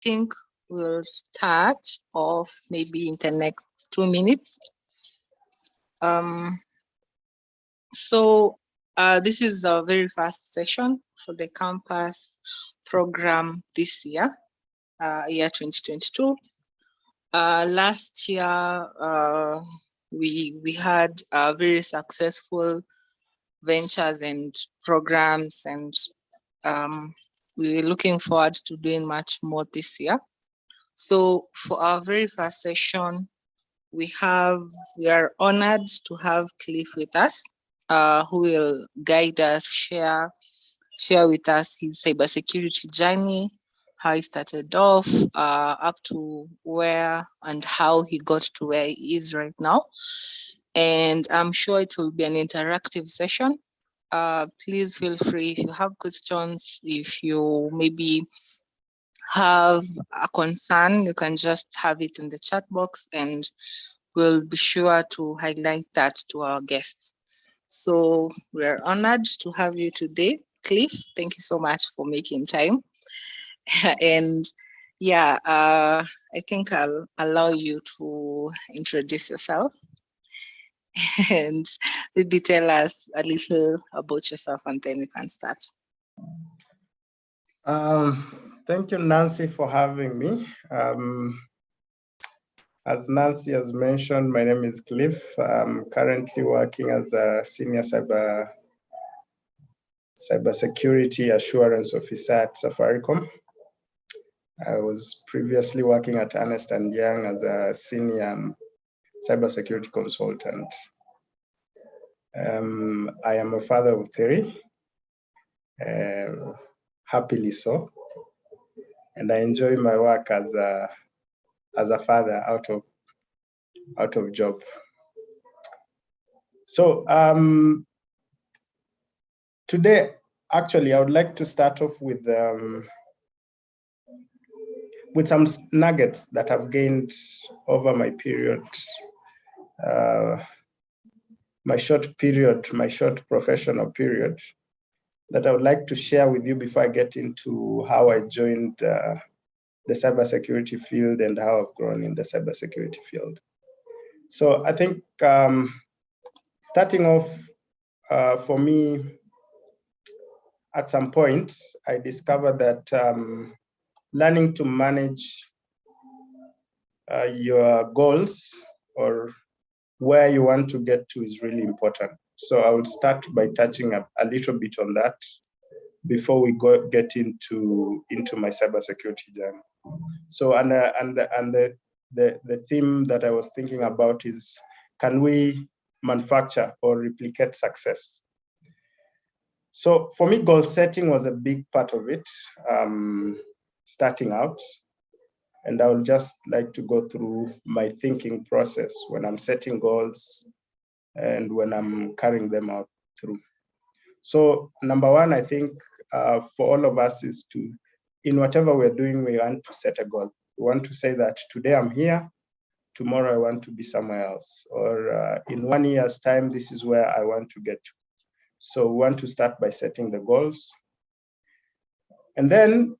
think we'll start off maybe in the next 2 minutes. This is the very first session for the campus program this year, year 2022. Last year, we had very successful ventures and programs, and we're looking forward to doing much more this year. So for our very first session, we are honored to have Cliff with us, who will guide us, share with us his cybersecurity journey, how he started off, up to where and how he got to where he is right now. And I'm sure it will be an interactive session. Please feel free if you have questions, if you maybe have a concern, you can just have it in the chat box and we'll be sure to highlight that to our guests. So we're honored to have you today, Cliff. Thank you so much for making time. And yeah, I think I'll allow you to introduce yourself and maybe tell us a little about yourself, and then we can start. Thank you, Nancy, for having me. As Nancy has mentioned, my name is Cliff. I'm currently working as a senior cybersecurity assurance officer at Safaricom. I was previously working at Ernst & Young as a senior cybersecurity consultant. I am a father of 3, happily so, and I enjoy my work as a father out of job. So today, actually, I would like to start off with some nuggets that I've gained over my period, my short professional period, that I would like to share with you before I get into how I joined the cybersecurity field and how I've grown in the cybersecurity field. So I think starting off, for me, at some point, I discovered that learning to manage your goals or where you want to get to is really important. So I would start by touching a little bit on that before we get into my cybersecurity journey. So and the theme that I was thinking about is, can we manufacture or replicate success? So for me, goal setting was a big part of it, starting out. And I would just like to go through my thinking process when I'm setting goals and when I'm carrying them out through. So number one, I think for all of us is to, in whatever we're doing, we want to set a goal. We want to say that today I'm here, tomorrow I want to be somewhere else, or in 1 year's time, this is where I want to get to. So we want to start by setting the goals. And then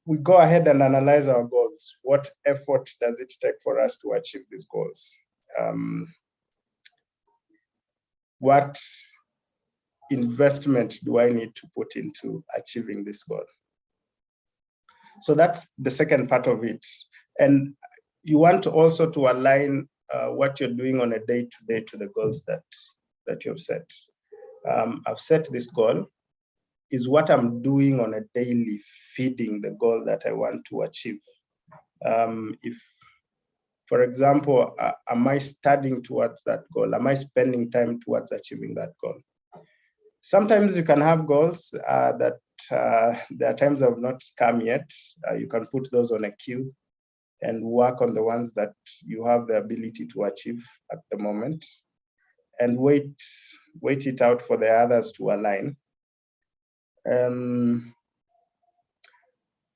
we go ahead and analyze our goals. What effort does it take for us to achieve these goals? What investment do I need to put into achieving this goal? So that's the second part of it. And you want also to align what you're doing on a day-to-day to the goals that you've set. I've set this goal. Is what I'm doing on a daily feeding the goal that I want to achieve? If, for example, am I studying towards that goal? Am I spending time towards achieving that goal? Sometimes you can have goals that there are times have not come yet. You can put those on a queue and work on the ones that you have the ability to achieve at the moment, and wait it out for the others to align.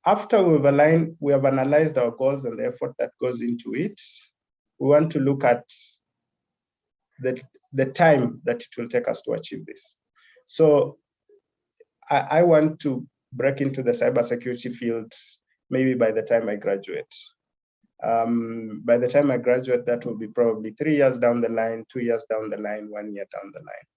After we have analyzed our goals and the effort that goes into it, we want to look at the time that it will take us to achieve this. So I want to break into the cybersecurity field maybe by the time I graduate. By the time I graduate, that will be probably 3 years down the line, 2 years down the line, 1 year down the line.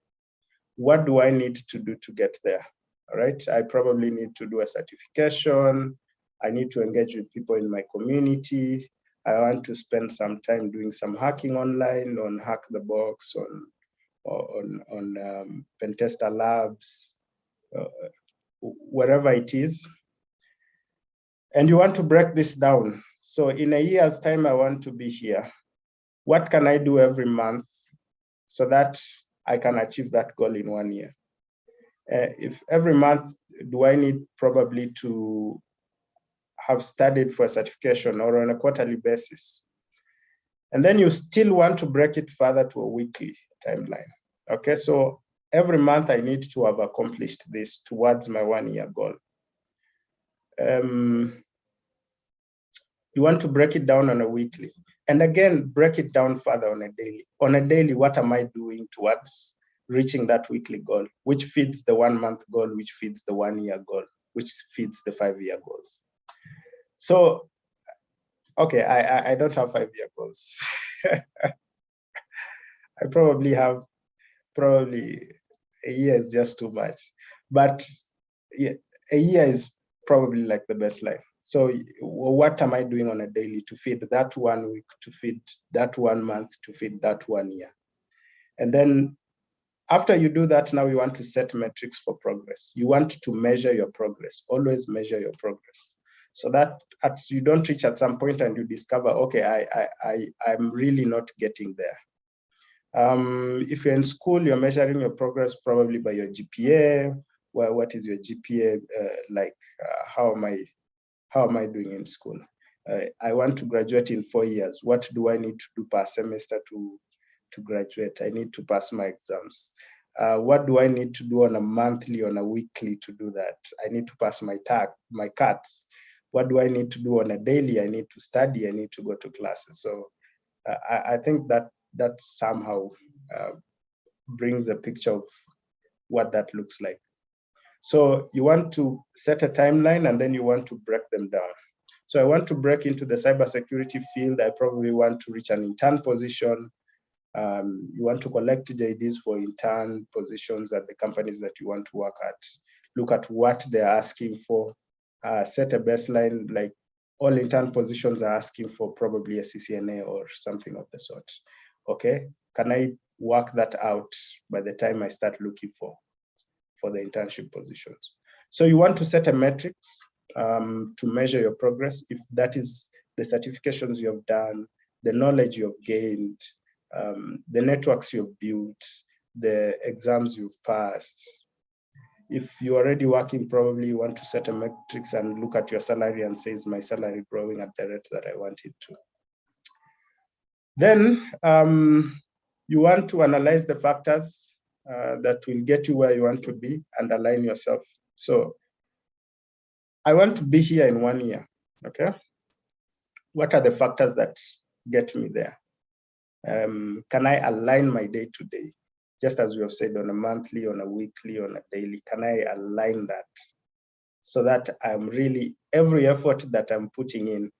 What do I need to do to get there? All right, I probably need to do a certification. I need to engage with people in my community. I want to spend some time doing some hacking online on Hack the Box, on Pentester Labs, wherever it is. And you want to break this down. So in a year's time, I want to be here. What can I do every month so that I can achieve that goal in 1 year? If every month, do I need probably to have studied for a certification or on a quarterly basis? And then you still want to break it further to a weekly timeline. Okay, so every month I need to have accomplished this towards my 1 year goal. You want to break it down on a weekly, and again, break it down further on a daily. On a daily, what am I doing towards reaching that weekly goal, which feeds the 1 month goal, which feeds the 1 year goal, which feeds the 5 year goals. So, okay, I don't have 5 year goals. I probably have, a year is just too much, but yeah, a year is probably like the baseline. So what am I doing on a daily to feed that 1 week, to feed that 1 month, to feed that 1 year? And then after you do that, now you want to set metrics for progress. You want to measure your progress, always measure your progress. So that you don't reach at some point and you discover, okay, I'm really not getting there. If you're in school, you're measuring your progress probably by your GPA. Well, what is your GPA like? How am I doing in school? I want to graduate in 4 years. What do I need to do per semester to graduate? I need to pass my exams. What do I need to do on a monthly, on a weekly to do that? I need to pass my CATs. What do I need to do on a daily? I need to study. I need to go to classes. So I think that somehow brings a picture of what that looks like. So you want to set a timeline and then you want to break them down. So I want to break into the cybersecurity field. I probably want to reach an intern position. You want to collect JDs for intern positions at the companies that you want to work at. Look at what they're asking for. Set a baseline, like all intern positions are asking for probably a CCNA or something of the sort. Okay, can I work that out by the time I start looking for the internship positions? So you want to set a metrics to measure your progress. If that is the certifications you have done, the knowledge you have gained, the networks you've built, the exams you've passed. If you're already working, probably you want to set a metrics and look at your salary and say, is my salary growing at the rate that I want it to? Then you want to analyze the factors that will get you where you want to be and align yourself. So I want to be here in 1 year, okay? What are the factors that get me there? Can I align my day to day? Just as we have said, on a monthly, on a weekly, on a daily, can I align that so that I'm really, every effort that I'm putting in,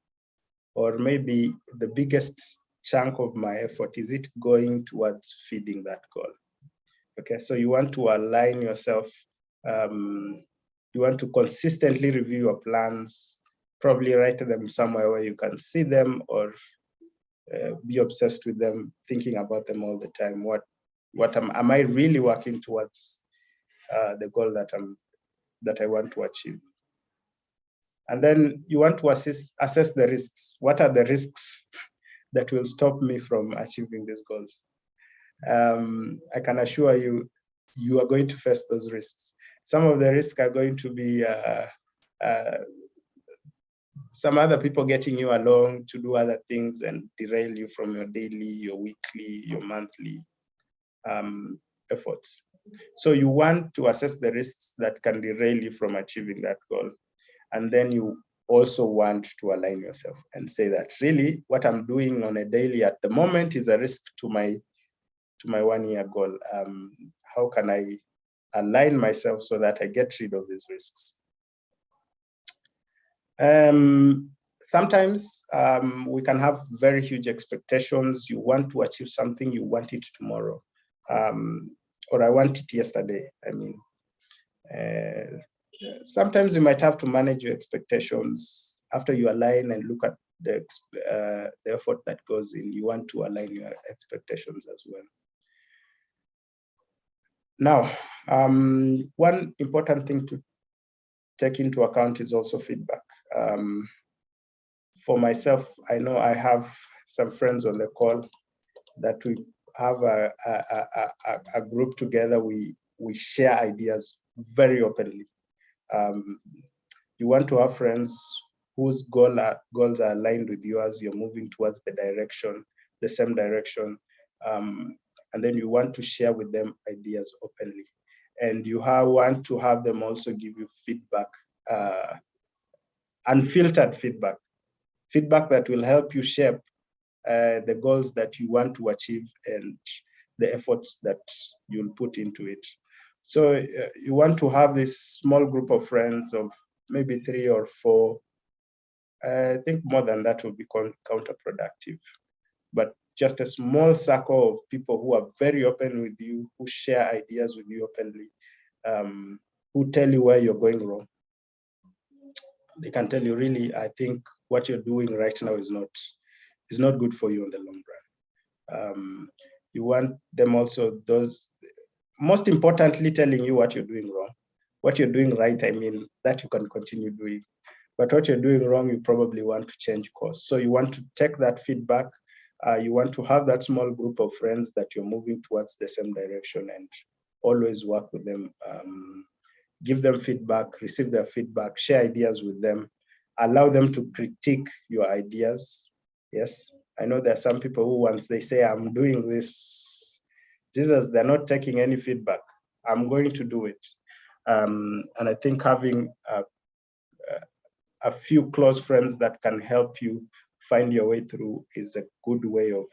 or maybe the biggest chunk of my effort, is it going towards feeding that goal? Okay, so you want to align yourself. You want to consistently review your plans, probably write them somewhere where you can see them, or be obsessed with them, thinking about them all the time. Am I really working towards the goal that I want to achieve? And then you want to assess the risks. What are the risks that will stop me from achieving these goals? I can assure you, you are going to face those risks. Some of the risks are going to be some other people getting you along to do other things and derail you from your daily, your weekly, your monthly efforts. So you want to assess the risks that can derail you from achieving that goal. And then you also want to align yourself and say that really what I'm doing on a daily at the moment is a risk to my 1 year goal. How can I align myself so that I get rid of these risks? Sometimes we can have very huge expectations. You want to achieve something, you want it tomorrow, or I want it yesterday. I mean, sometimes you might have to manage your expectations after you align and look at the effort that goes in. You want to align your expectations as well. Now, one important thing to take into account is also feedback. For myself, I know I have some friends on the call that we have a group together. We share ideas very openly. You want to have friends whose goals are aligned with yours. You're moving towards the same direction, and then you want to share with them ideas openly, and you want to have them also give you feedback, unfiltered feedback that will help you shape the goals that you want to achieve and the efforts that you'll put into it. So you want to have this small group of friends of maybe 3 or 4. I think more than that will be counterproductive. But just a small circle of people who are very open with you, who share ideas with you openly, who tell you where you're going wrong. They can tell you, really, I think what you're doing right now is not good for you in the long run. You want them also, most importantly, telling you what you're doing wrong. What you're doing right, I mean, that you can continue doing. But what you're doing wrong, you probably want to change course. So you want to take that feedback. You want to have that small group of friends that you're moving towards the same direction, and always work with them. Give them feedback, receive their feedback, share ideas with them, allow them to critique your ideas. Yes, I know there are some people who, once they say, I'm doing this, Jesus, they're not taking any feedback. I'm going to do it. And I think having a few close friends that can help you find your way through is a good way of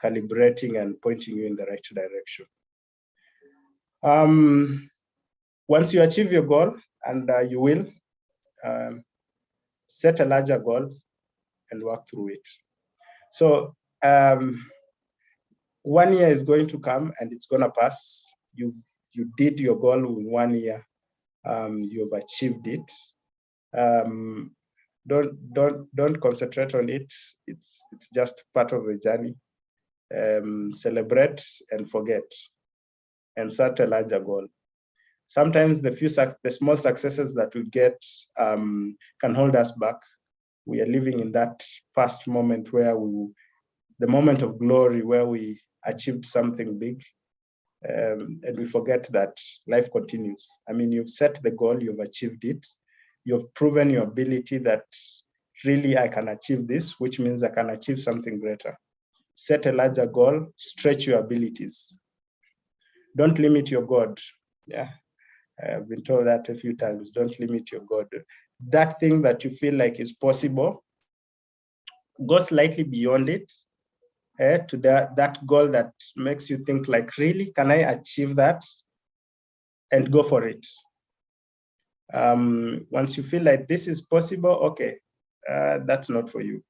calibrating and pointing you in the right direction. Once you achieve your goal, and you will, set a larger goal and work through it. So 1 year is going to come and it's going to pass. You did your goal in 1 year. You've achieved it. Don't concentrate on it. It's just part of the journey. Celebrate and forget, and set a larger goal. Sometimes the small successes that we get can hold us back. We are living in that past moment where the moment of glory where we achieved something big, and we forget that life continues. I mean, you've set the goal, you've achieved it, you've proven your ability that really I can achieve this, which means I can achieve something greater. Set a larger goal, stretch your abilities. Don't limit your God. Yeah, I've been told that a few times. Don't limit your God. That thing that you feel like is possible, go slightly beyond it, to that goal that makes you think like, really, can I achieve that? And go for it. Once you feel like this is possible, okay, that's not for you.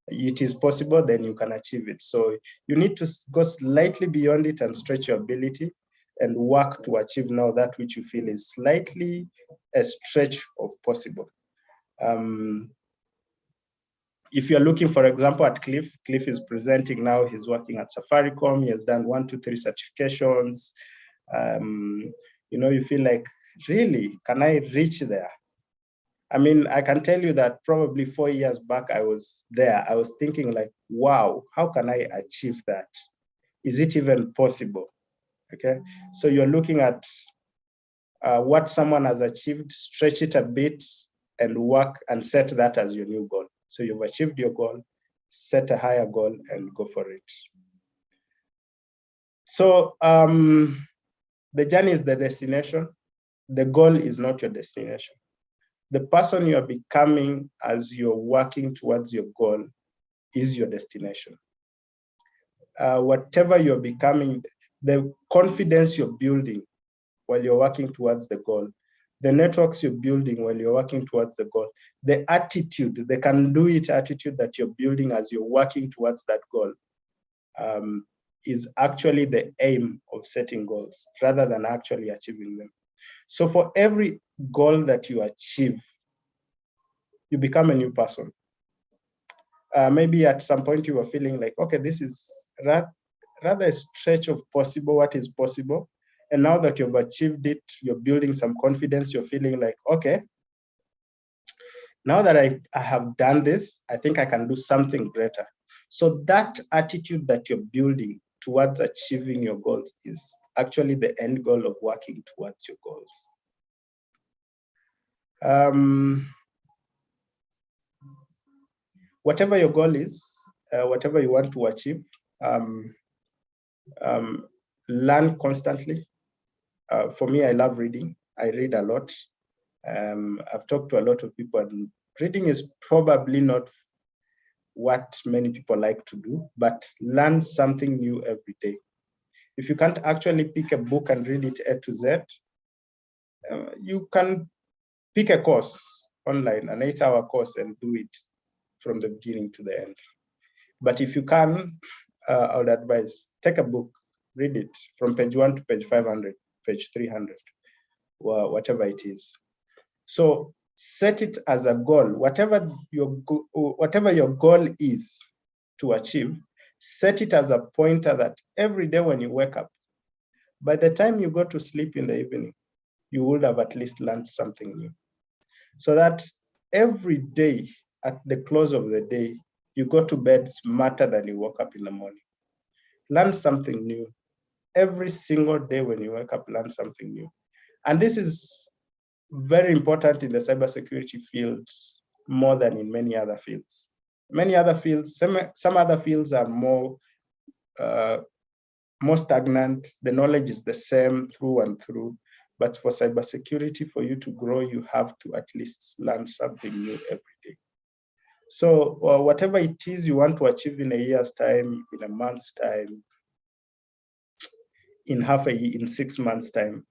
It is possible, then you can achieve it. So you need to go slightly beyond it and stretch your ability and work to achieve now that which you feel is slightly a stretch of possible. If you're looking, for example, at Cliff is presenting now, he's working at Safaricom, he has done 1, 2, 3 certifications. You feel like, really, can I reach there? I mean, I can tell you that probably 4 years back, I was there. I was thinking like, wow, how can I achieve that? Is it even possible? Okay, so you're looking at what someone has achieved, stretch it a bit and work and set that as your new goal. So you've achieved your goal, set a higher goal and go for it. So the journey is the destination. The goal is not your destination. The person you are becoming as you're working towards your goal is your destination. Whatever you're becoming, the confidence you're building while you're working towards the goal, the networks you're building while you're working towards the goal, the attitude, the can-do-it attitude that you're building as you're working towards that goal, is actually the aim of setting goals rather than actually achieving them. So for every goal that you achieve, you become a new person. Maybe at some point you were feeling like, okay, this is rather a stretch of possible, what is possible. And now that you've achieved it, you're building some confidence, you're feeling like, okay, now that I have done this, I think I can do something greater. So that attitude that you're building towards achieving your goals is actually the end goal of working towards your goals. Whatever your goal is, whatever you want to achieve, learn constantly. For me, I love reading. I read a lot. I've talked to a lot of people, and reading is probably not what many people like to do, but learn something new every day. If you can't actually pick a book and read it A to Z, you can pick a course online, an 8-hour course, and do it from the beginning to the end. But if you can, I would advise, take a book, read it from page 1 to page 500, page 300, or whatever it is. So set it as a goal. Whatever your goal is to achieve, set it as a pointer that every day when you wake up, by the time you go to sleep in the evening, you would have at least learned something new. So that every day at the close of the day, you go to bed smarter than you woke up in the morning. Learn something new. Every single day when you wake up, learn something new. And this is very important in the cybersecurity fields more than in many other fields. Many other fields, some other fields are more stagnant. The knowledge is the same through and through. But for cybersecurity, for you to grow, you have to at least learn something new every day. So whatever it is you want to achieve in a year's time, in a month's time, in half a year, in 6 months' time,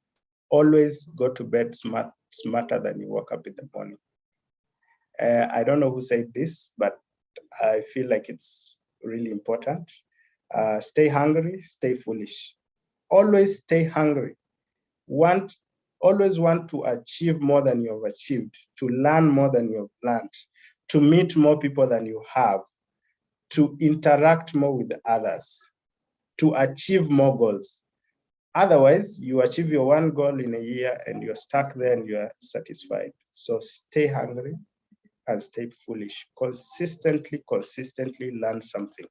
always go to bed smarter than you woke up in the morning. I don't know who said this, but I feel like it's really important. Stay hungry, stay foolish. Always stay hungry. Always want to achieve more than you have achieved, to learn more than you have learned, to meet more people than you have, to interact more with others, to achieve more goals. Otherwise, you achieve your one goal in a year and you're stuck there and you're satisfied. So stay hungry and stay foolish. Consistently learn something.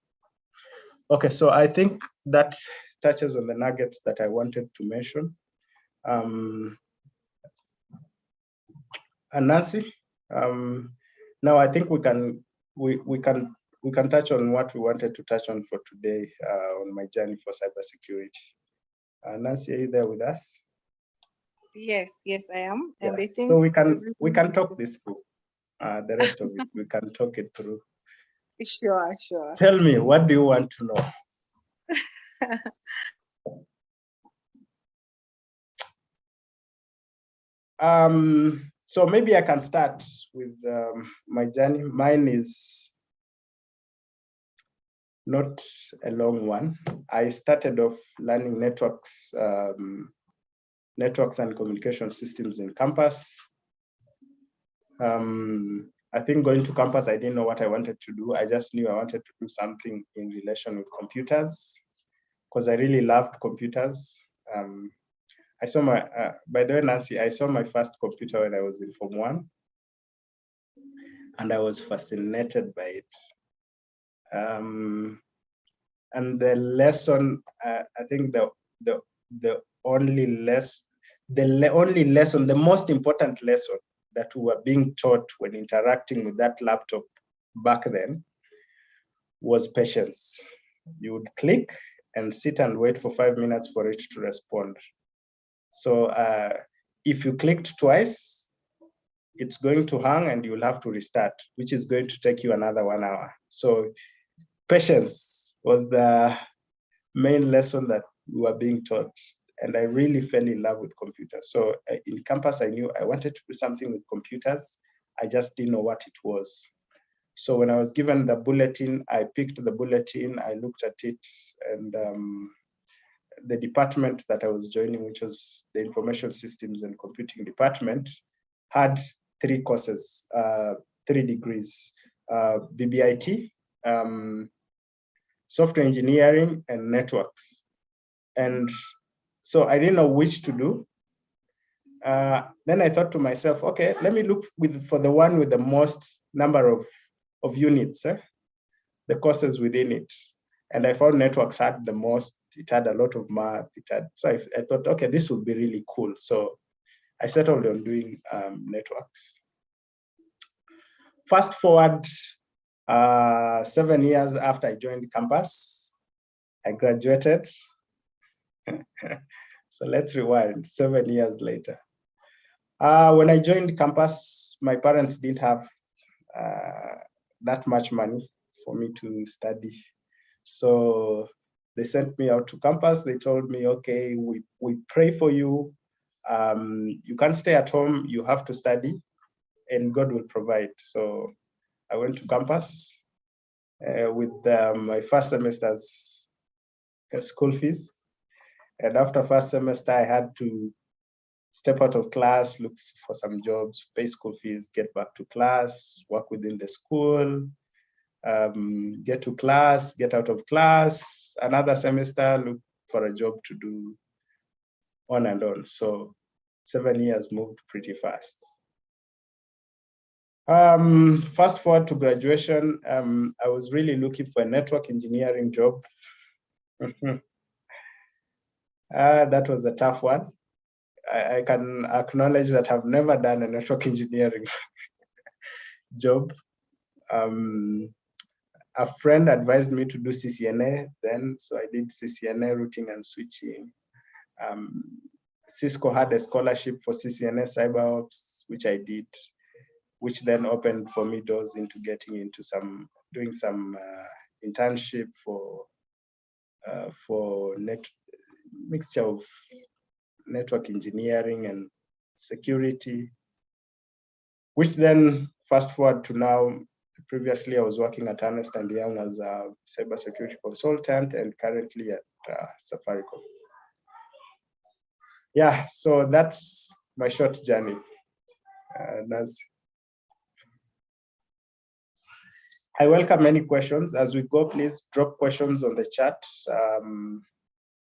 Okay, so I think that touches on the nuggets that I wanted to mention. And Nancy, now I think we can touch on what we wanted to touch on for today on my journey for cybersecurity. Nancy, are you there with us? Yes, I am. Yeah. And I think so we can talk this through. The rest of it, we can talk it through. Sure. Tell me, what do you want to know? So maybe I can start with my journey. Mine is not a long one. I started off learning networks and communication systems in campus. I think going to campus, I didn't know what I wanted to do. I just knew I wanted to do something in relation with computers because I really loved computers. I saw by the way, Nancy, I saw my first computer when I was in Form 1, and I was fascinated by it. And the lesson, I think the most important lesson that we were being taught when interacting with that laptop back then was patience. You would click and sit and wait for 5 minutes for it to respond. So if you clicked twice, it's going to hang and you'll have to restart, which is going to take you another 1 hour. So patience was the main lesson that we were being taught. and I really fell in love with computers. So in campus, I knew I wanted to do something with computers. I just didn't know what it was. So when I was given the bulletin, I picked the bulletin, I looked at it, and the department that I was joining, which was the Information Systems and Computing department, had 3 courses, 3 degrees, BBIT, software engineering, and networks. And so I didn't know which to do. Then I thought to myself, okay, let me look for the one with the most number of units, the courses within it. And I found networks had the most. It had a lot of math. So I thought, okay, this would be really cool. So I settled on doing networks. Fast forward 7 years after I joined campus, I graduated. So let's rewind 7 years later. When I joined campus, my parents didn't have that much money for me to study. So they sent me out to campus. They told me, okay, we pray for you. You can't stay at home. You have to study and God will provide. So I went to campus with my first semester's school fees. And after first semester, I had to step out of class, look for some jobs, pay school fees, get back to class, work within the school, get to class, get out of class, another semester, look for a job to do, on and on. So 7 years moved pretty fast. Fast forward to graduation, I was really looking for a network engineering job. That was a tough one. I can acknowledge that I've never done a network engineering job. A friend advised me to do CCNA then, so I did CCNA routing and switching. Cisco had a scholarship for CCNA CyberOps, which I did, which then opened for me doors into getting into doing some internship for mixture of network engineering and security, which then fast forward to now. Previously, I was working at Ernst & Young as a cybersecurity consultant and currently at Safaricom. Yeah, so that's my short journey. Nancy. I welcome any questions. As we go, please drop questions on the chat.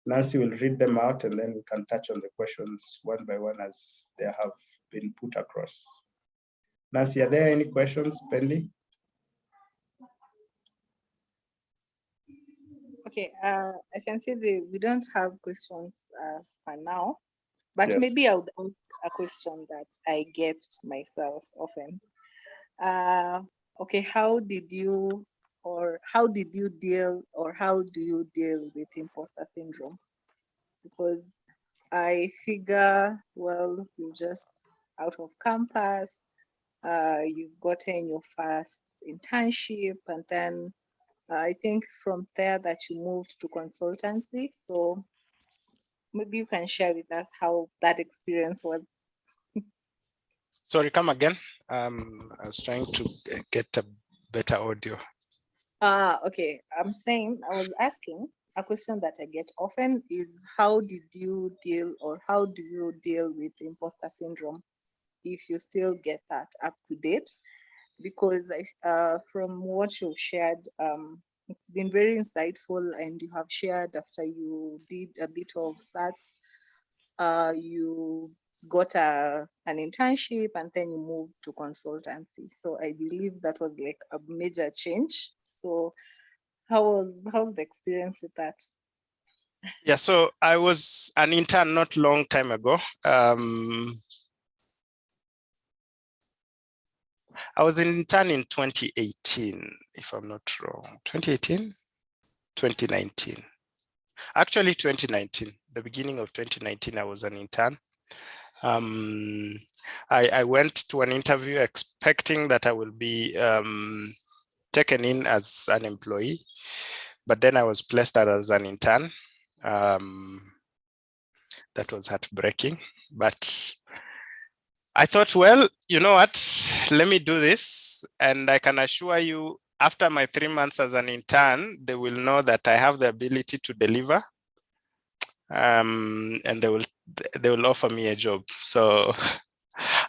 Nancy will read them out and then we can touch on the questions one by one as they have been put across. Nancy, are there any questions pending? Okay, I can see we don't have questions for now, but Yes. maybe I would ask a question that I get myself often. Okay, how do you deal with imposter syndrome? Because I figure, well, you're just out of campus, you've gotten your first internship, and then I think from there that you moved to consultancy. So maybe you can share with us how that experience was. Sorry, come again. I was trying to get a better audio. Okay, I'm saying, I was asking, a question that I get often is how do you deal with imposter syndrome if you still get that up to date? Because from what you've shared, it's been very insightful, and you have shared after you did a bit of SATs, you got an internship and then you moved to consultancy. So I believe that was like a major change. So how's the experience with that? Yeah, so I was an intern not long time ago. I was an intern in 2018, if I'm not wrong. 2018? 2019. Actually, 2019. The beginning of 2019, I was an intern. I went to an interview expecting that I will be taken in as an employee, but then I was placed as an intern. that was heartbreaking. But I thought, well, you know what, let me do this. And I can assure you, after my 3 months as an intern, they will know that I have the ability to deliver. And they will offer me a job. So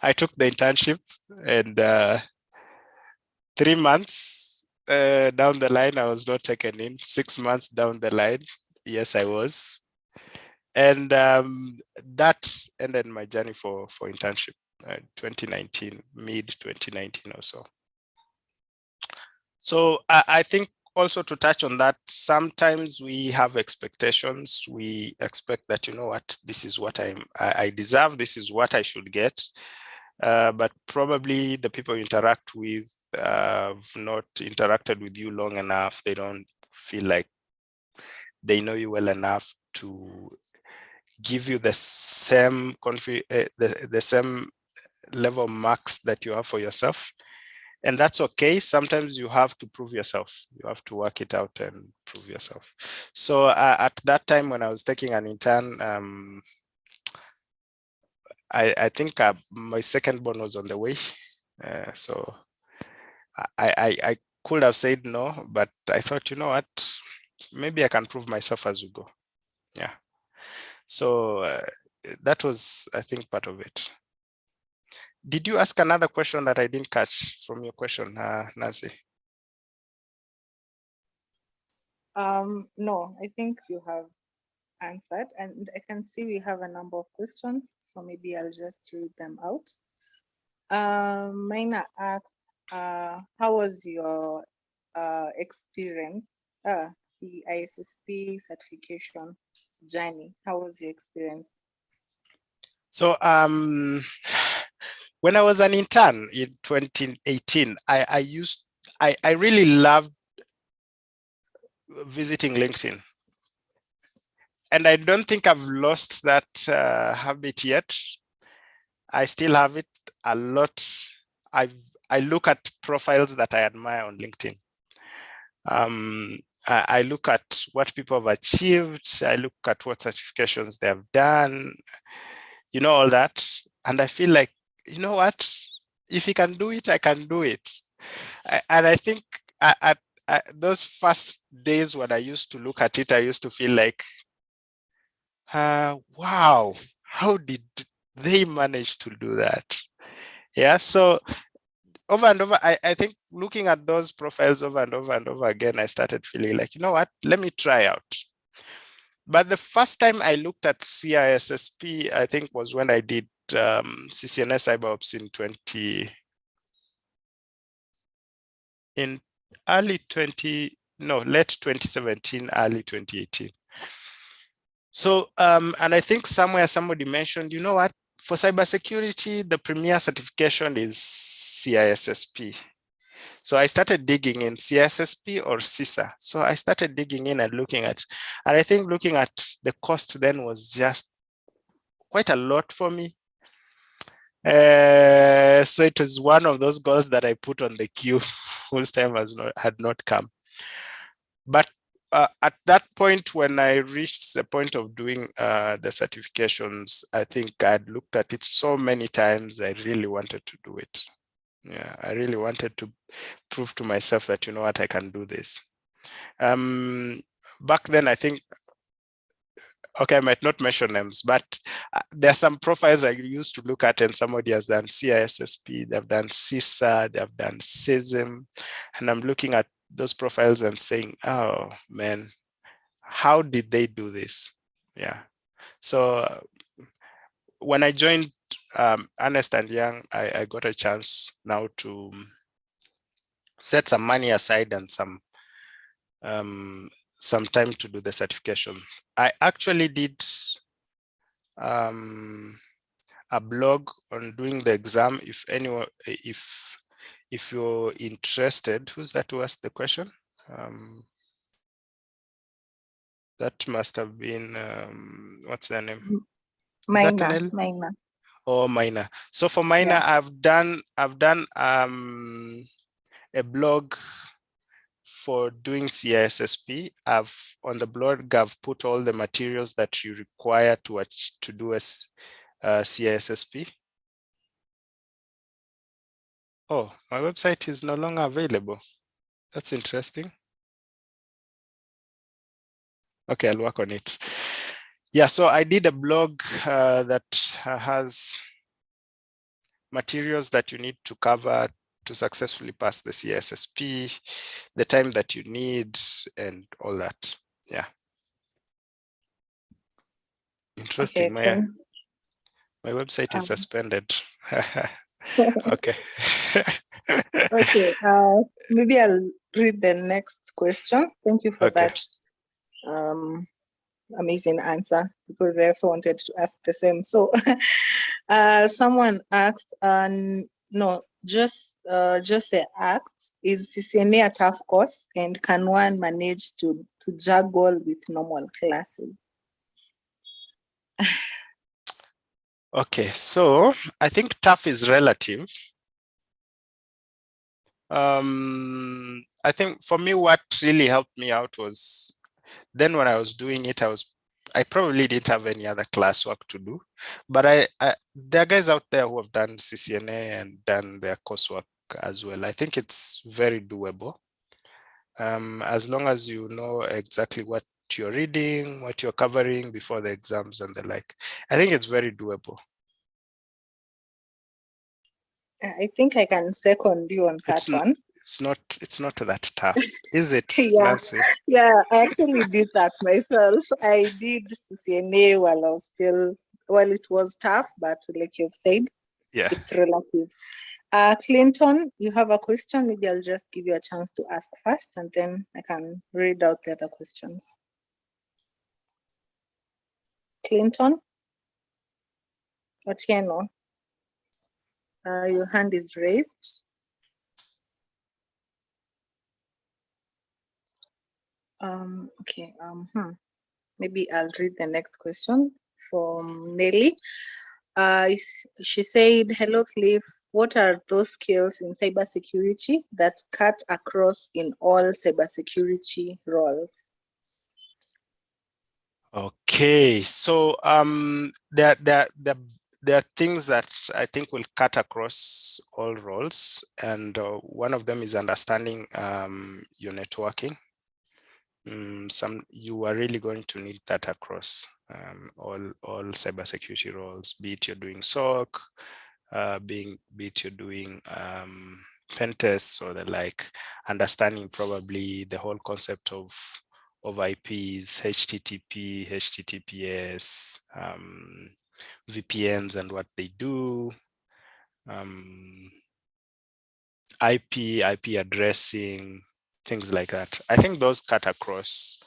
I took the internship, and 3 months down the line, I was not taken in. 6 months down the line, yes, I was. And that ended my journey for internship, 2019, mid 2019 or so. So I think also to touch on that, sometimes we have expectations. We expect that, you know what, this is what I deserve, this is what I should get. But probably the people you interact with have not interacted with you long enough. They don't feel like they know you well enough to give you the same the same level of marks that you have for yourself. And that's okay. Sometimes you have to prove yourself. You have to work it out and prove yourself. So at that time when I was taking an intern, I think my second born was on the way. So I could have said no, but I thought, you know what, maybe I can prove myself as we go. Yeah. So that was, I think, part of it. Did you ask another question that I didn't catch from your question, Nancy? No, I think you have answered, and I can see we have a number of questions, so maybe I'll just read them out. Mina asked, how was your experience, ISSP certification journey? How was your experience? So when I was an intern in 2018, I really loved visiting LinkedIn. And I don't think I've lost that habit yet. I still have it a lot. I look at profiles that I admire on LinkedIn. I look at what people have achieved. I look at what certifications they have done, you know, all that. And I feel like, you know what, if he can do it, I can do it. And I think at those first days when I used to look at it, I used to feel like, wow, how did they manage to do that? Yeah, so over and over, I think looking at those profiles over and over and over again, I started feeling like, you know what, let me try out. But the first time I looked at CISSP, I think was when I did CCNS CyberOps in late 2017, early 2018. So, and I think somewhere somebody mentioned, you know what, for cybersecurity, the premier certification is CISSP. So I started digging in CISSP or CISA. So I started digging in and looking at, and I think looking at the cost then was just quite a lot for me. So it was one of those goals that I put on the queue whose time had not come. But at that point, when I reached the point of doing the certifications, I think I'd looked at it so many times, I really wanted to do it. Yeah, I really wanted to prove to myself that, you know what, I can do this. Back then, I think, okay, I might not mention names, but there are some profiles I used to look at, and somebody has done CISSP, they've done CISA, they've done CISM, and I'm looking at those profiles and saying, oh man, how did they do this? Yeah. So when I joined Ernst & Young, I got a chance now to set some money aside and some time to do the certification. I actually did a blog on doing the exam. If anyone, if you're interested, who's that who asked the question? That must have been what's their name? Mina. Oh, Mina. So for Mina, yeah. I've done a blog for doing CISSP, on the blog, I've put all the materials that you require to do a CISSP. Oh, my website is no longer available. That's interesting. Okay, I'll work on it. Yeah, so I did a blog that has materials that you need to cover to successfully pass the CISSP, the time that you need, and all that. Yeah. Interesting. Okay, My website is suspended. Okay. Okay, maybe I'll read the next question. Thank you for Okay. that amazing answer, because I also wanted to ask the same. So someone asked, no, just asked, is CCNA a tough course, and can one manage to juggle with normal classes? Okay, so I think tough is relative. I think for me, what really helped me out was then when I was doing it, I probably didn't have any other classwork to do, but there are guys out there who have done CCNA and done their coursework as well. I think it's very doable. As long as you know exactly what you're reading, what you're covering before the exams and the like, I think it's very doable. I think I can second you on that one. It's not that tough, is it, Yeah. Nancy? Yeah, I actually did that myself. I did CCNA while it was tough, but like you've said, Yeah. it's relative. Clinton, you have a question? Maybe I'll just give you a chance to ask first, and then I can read out the other questions. Clinton? Otieno? Your hand is raised. Okay. Maybe I'll read the next question from Nelly. She said, hello, Cliff. What are those skills in cybersecurity that cut across in all cybersecurity roles? Okay, so there are things that I think will cut across all roles, and one of them is understanding your networking. You are really going to need that across all cybersecurity roles, be it you're doing SOC, be it you're doing pen tests or the like, understanding probably the whole concept of IPs, HTTP, HTTPS, VPNs and what they do, IP addressing, things like that. I think those cut across.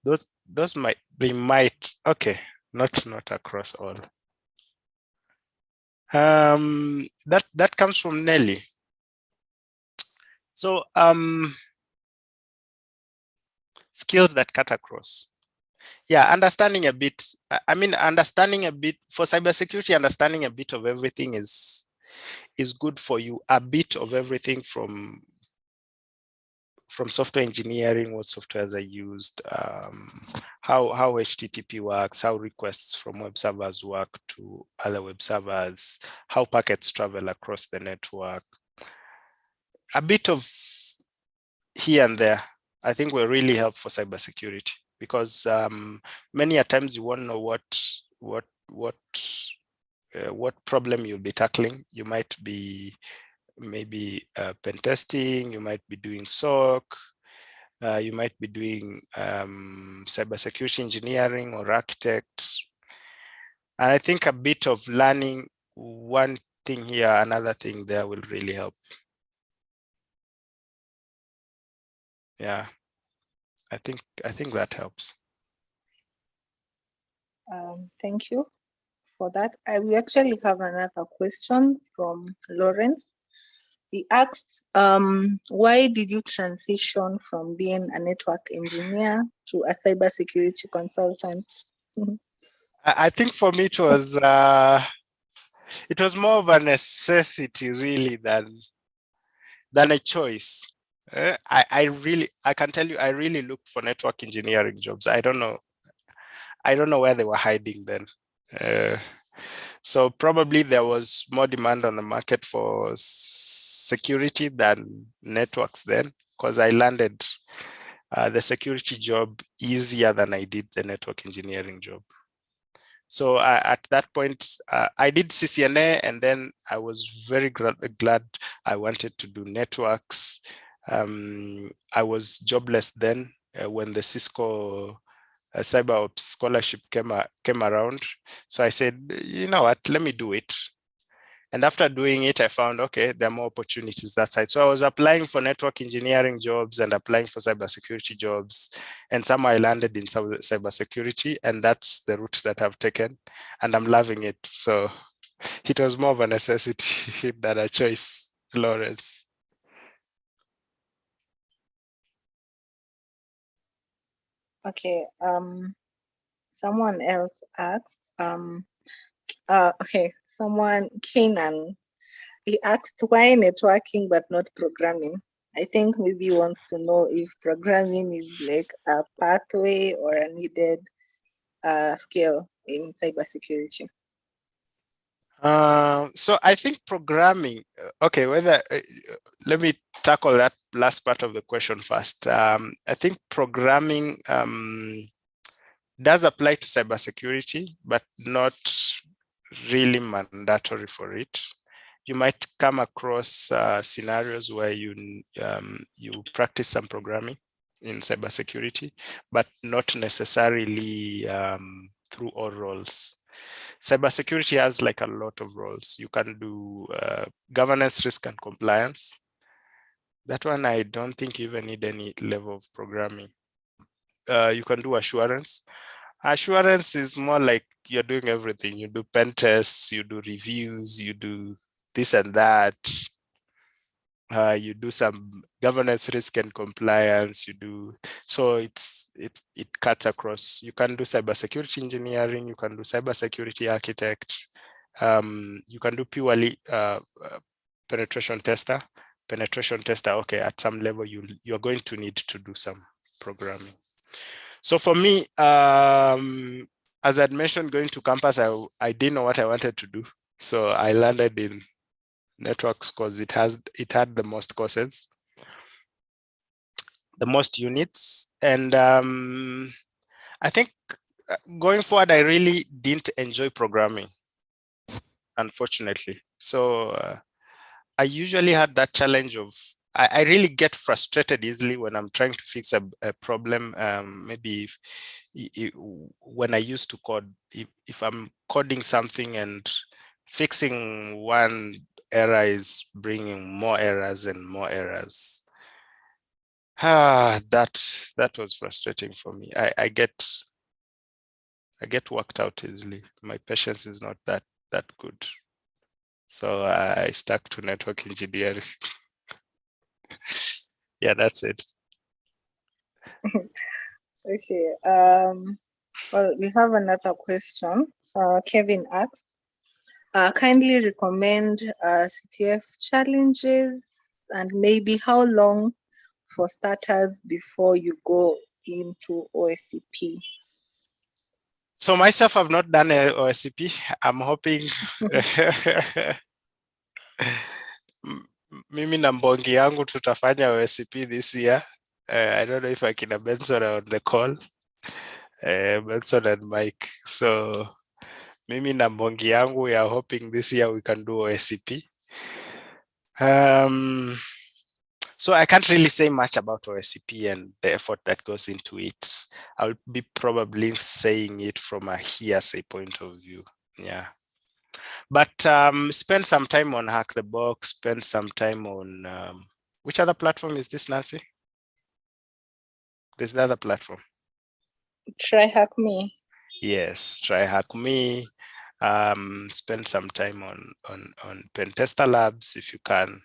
Those might okay, not across all. That comes from Nelly. So skills that cut across. Yeah, understanding a bit. Understanding a bit for cybersecurity, understanding a bit of everything is good for you. A bit of everything from software engineering, what softwares are used, how HTTP works, how requests from web servers work to other web servers, how packets travel across the network. A bit of here and there, I think will really help for cybersecurity, because many a times you won't know what problem you'll be tackling. You might be maybe pen testing, you might be doing SOC, you might be doing cybersecurity engineering or architect. And I think a bit of learning one thing here, another thing there will really help. Yeah, I think that helps. Thank you for that. We actually have another question from Lawrence. He asks, why did you transition from being a network engineer to a cybersecurity consultant? I think for me it was it was more of a necessity really than a choice. I can tell you, I really looked for network engineering jobs. I don't know where they were hiding then. So probably there was more demand on the market for security than networks then, because I landed the security job easier than I did the network engineering job. So at that point, I did CCNA, and then I was very glad I wanted to do networks. I was jobless then when the Cisco cyber ops scholarship came around. So I said, you know what, let me do it. And after doing it, I found, okay, there are more opportunities that side. So I was applying for network engineering jobs and applying for cybersecurity jobs. And somehow I landed in cybersecurity, and that's the route that I've taken. And I'm loving it. So it was more of a necessity than a choice, Lawrence. Okay. Someone else asked, okay, someone, Kenan, he asked why networking but not programming. I think maybe he wants to know if programming is like a pathway or a needed skill in cybersecurity. So I think programming, okay, let me tackle that last part of the question first. I think programming does apply to cybersecurity, but not really mandatory for it. You might come across scenarios where you practice some programming in cybersecurity, but not necessarily through all roles. Cybersecurity has like a lot of roles. You can do governance, risk, and compliance. That one, I don't think you even need any level of programming. You can do assurance. Assurance is more like you're doing everything. You do pen tests, you do reviews, you do this and that. You do some governance, risk, and compliance. You do, so it cuts across. You can do cybersecurity engineering. You can do cybersecurity architect. You can do purely penetration tester. Penetration tester. Okay, at some level you're going to need to do some programming. So for me, as I'd mentioned, going to campus, I didn't know what I wanted to do. So I landed in networks because it had the most courses, the most units. And I think going forward, I really didn't enjoy programming, unfortunately. So I usually had that challenge of, I really get frustrated easily when I'm trying to fix a problem. Maybe when I used to code, if I'm coding something and fixing one error is bringing more errors and more errors. That was frustrating for me. I get worked out easily. My patience is not that good. So I stuck to network engineering. Yeah, that's it. Okay. Well, we have another question. So Kevin asked, kindly recommend CTF challenges and maybe how long for starters before you go into OSCP. So myself, I've not done a OSCP. I'm hoping mimi na mbongi yangu tutafanya OSCP this year. I don't know if akina Benson are on the call. Benson and Mike. So mimi na mbongi yangu, we are hoping this year we can do OSCP. So I can't really say much about OSCP and the effort that goes into it. I'll be probably saying it from a hearsay point of view. Yeah. But spend some time on Hack the Box, spend some time on, which other platform is this, Nancy? There's the other platform. Try Hack Me. Yes, try Hack Me. Spend some time on Pentester Labs if you can.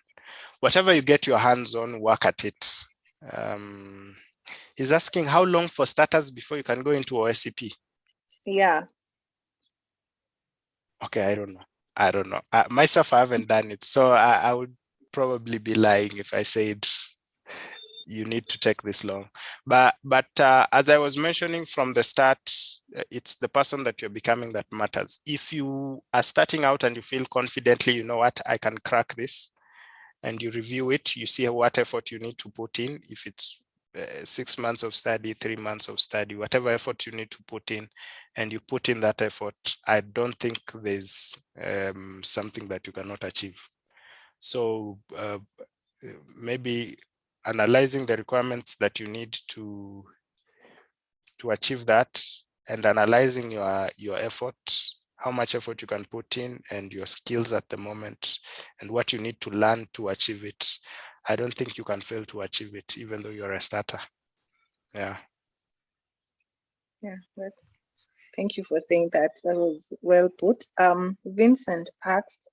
Whatever you get your hands on, work at it. He's asking how long for starters before you can go into OSCP? Yeah. Okay, I don't know. I don't know. Myself, I haven't done it. So I would probably be lying if I said you need to take this long. But as I was mentioning from the start, it's the person that you're becoming that matters. If you are starting out and you feel confidently, you know what, I can crack this, and you review it, you see what effort you need to put in. If it's 6 months of study, 3 months of study, whatever effort you need to put in, and you put in that effort, I don't think there's something that you cannot achieve. So maybe analyzing the requirements that you need to achieve that, and analyzing your effort, how much effort you can put in, and your skills at the moment, and what you need to learn to achieve it. I don't think you can fail to achieve it, even though you're a starter. Yeah. Yeah, thank you for saying that. That was well put. Vincent asked,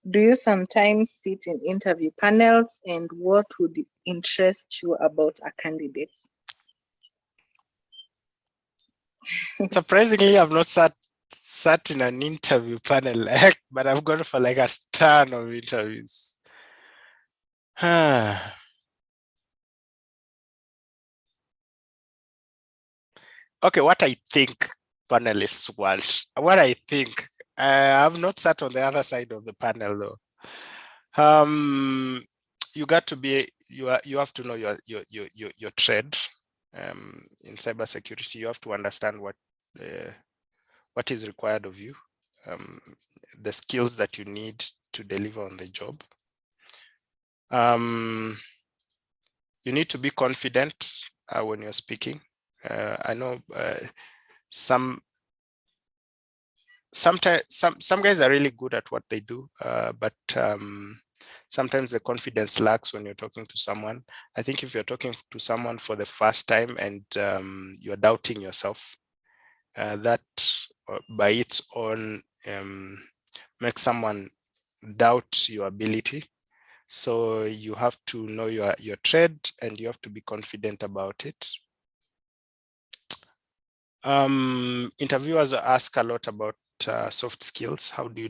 do you sometimes sit in interview panels, and what would interest you about a candidate? Surprisingly, I've not sat in an interview panel, but I've gone for like a ton of interviews. Okay, what I think panelists want, what I think, I've not sat on the other side of the panel though. You got to be, you have to know your trade. In cybersecurity, you have to understand what is required of you, the skills that you need to deliver on the job. You need to be confident when you're speaking. I know some guys are really good at what they do, but sometimes the confidence lacks when you're talking to someone. I think if you're talking to someone for the first time and you're doubting yourself, that by its own makes someone doubt your ability. So you have to know your trade, and you have to be confident about it. Interviewers ask a lot about soft skills. How do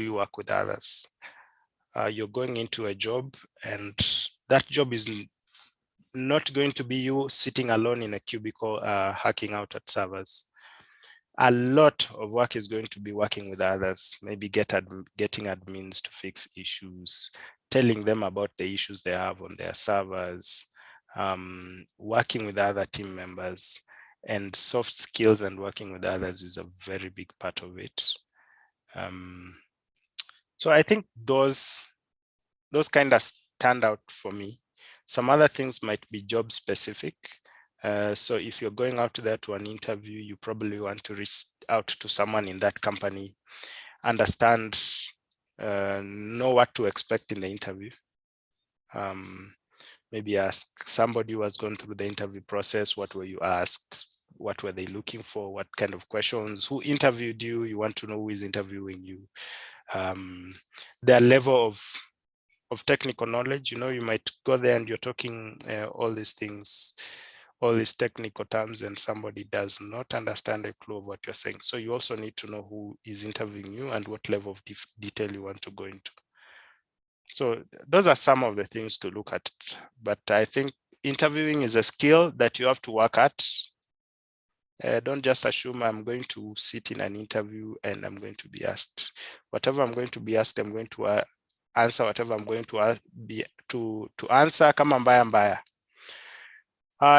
you work with others? You're going into a job, and that job is not going to be you sitting alone in a cubicle hacking out at servers. A lot of work is going to be working with others, maybe getting admins to fix issues, telling them about the issues they have on their servers, working with other team members. And soft skills and working with others is a very big part of it. So I think those kind of stand out for me. Some other things might be job specific. So if you're going out there to an interview, you probably want to reach out to someone in that company, understand, know what to expect in the interview. Maybe ask somebody who has gone through the interview process, what were you asked? What were they looking for? What kind of questions? Who interviewed you? You want to know who is interviewing you. Their level of technical knowledge. You might go there and you're talking all these things, all these technical terms, and somebody does not understand a clue of what you're saying. So you also need to know who is interviewing you and what level of detail you want to go into. So those are some of the things to look at. But I think interviewing is a skill that you have to work at. Don't just assume I'm going to sit in an interview and I'm going to be asked. Whatever I'm going to be asked, I'm going to answer whatever I'm going to answer. Kama mbaya.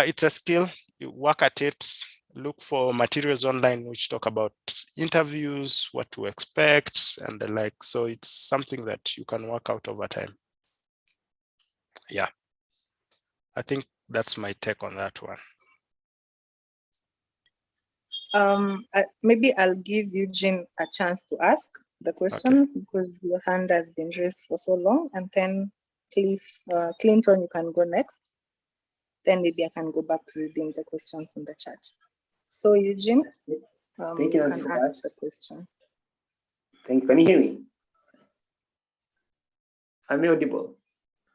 It's a skill. You work at it. Look for materials online which talk about interviews, what to expect, and the like. So it's something that you can work out over time. Yeah, I think that's my take on that one. Maybe I'll give Eugene a chance to ask the question, because your hand has been raised for so long, and then Clinton, you can go next. Then maybe I can go back to reading the questions in the chat. So Eugene, you can ask the question. Thank you. Can you hear me? I'm audible.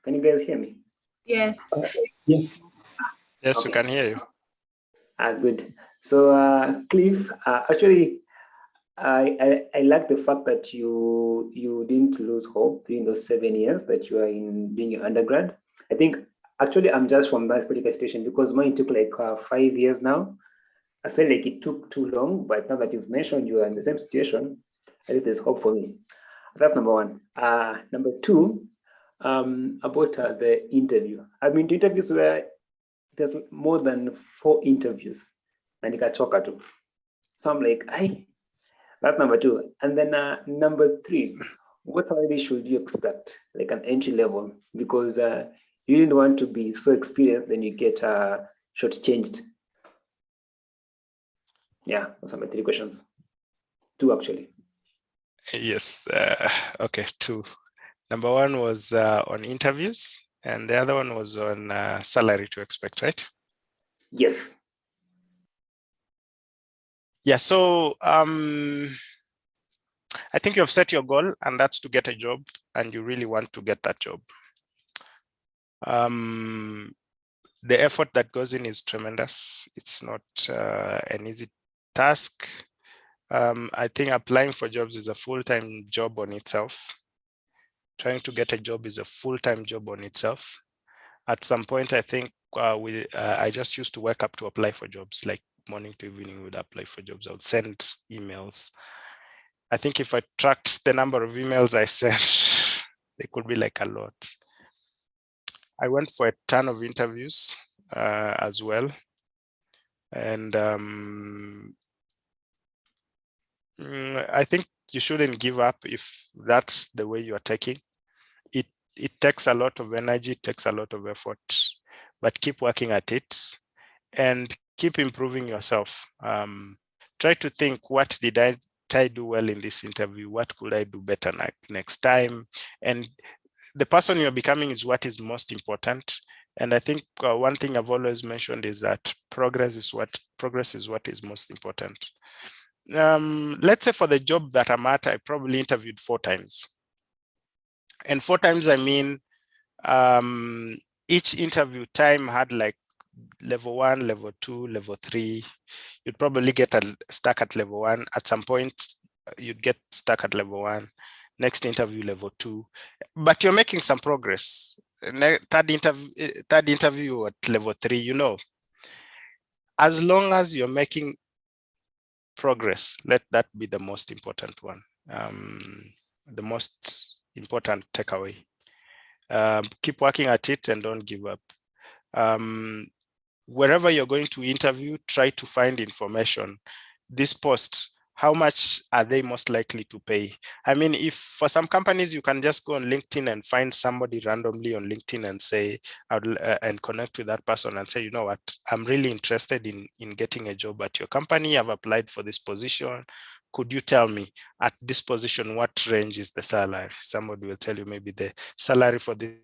Can you guys hear me? Yes. Yes. Yes, Okay. We can hear you. Good. So Cliff, actually, I like the fact that you didn't lose hope during those 7 years that you are in doing your undergrad. I think actually I'm just from that particular station because mine took like 5 years now. I felt like it took too long, but now that you've mentioned you are in the same situation, I think there's hope for me. That's number one. Number two, about the interview. I've been to interviews where there's more than 4 interviews and nikachoka tu. So I'm like, that's number two. And then number three, what salary should you expect, like an entry level? Because you didn't want to be so experienced, then you get shortchanged. Yeah, those are my 3 questions. 2 actually. Yes. Okay, 2. Number 1 was on interviews, and the other one was on salary to expect, right? Yes. Yeah. So I think you have set your goal, and that's to get a job, and you really want to get that job. The effort that goes in is tremendous. It's not an easy task. I think applying for jobs is a full-time job on itself. Trying to get a job is a full-time job on itself. At some point, I think I just used to wake up to apply for jobs, like morning to evening would apply for jobs. I would send emails. I think if I tracked the number of emails I sent, it could be like a lot. I went for a ton of interviews as well. And I think you shouldn't give up if that's the way you are taking. It takes a lot of energy, it takes a lot of effort, but keep working at it and keep improving yourself. Try to think, what did I do well in this interview? What could I do better next time? And the person you're becoming is what is most important. And I think one thing I've always mentioned is that progress is what is most important. Let's say for the job that I'm at, I probably interviewed 4 times. And 4 times, I mean, each interview time had like level 1, level 2, level 3. You'd probably get stuck at level 1. At some point, you'd get stuck at level 1. Next interview, level 2. But you're making some progress. Third interview at level 3, you know. As long as you're making progress, let that be the most important one. The most important takeaway. Keep working at it and don't give up. Wherever you're going to interview, try to find information. This post, how much are they most likely to pay? I mean, if for some companies, you can just go on LinkedIn and find somebody randomly on LinkedIn and say, and connect with that person and say, you know what, I'm really interested in getting a job at your company. I've applied for this position. Could you tell me at this position, what range is the salary? Somebody will tell you maybe the salary for this.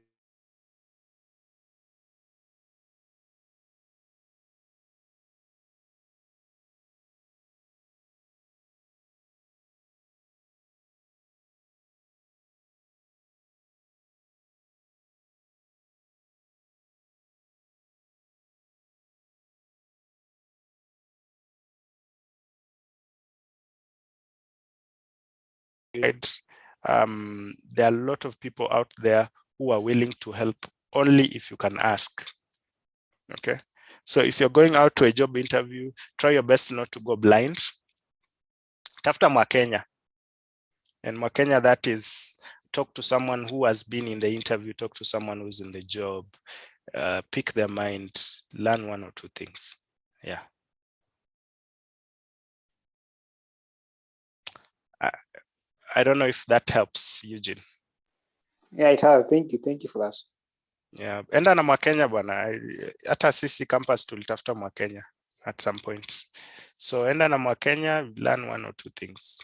There are a lot of people out there who are willing to help only if you can ask. Okay, so if you're going out to a job interview, try your best not to go blind. Tafuta Mwakenya, and Mwakenya, that is, talk to someone who has been in the interview, talk to someone who's in the job, pick their mind, learn 1 or 2 things. Yeah. I don't know if that helps, Eugene. Yeah, it has. Thank you for that. Yeah, enda na Mwakenya bwana. Hata sisi campus tulitafuta Mwakenya at some point. So enda na Mwakenya, learn 1 or 2 things.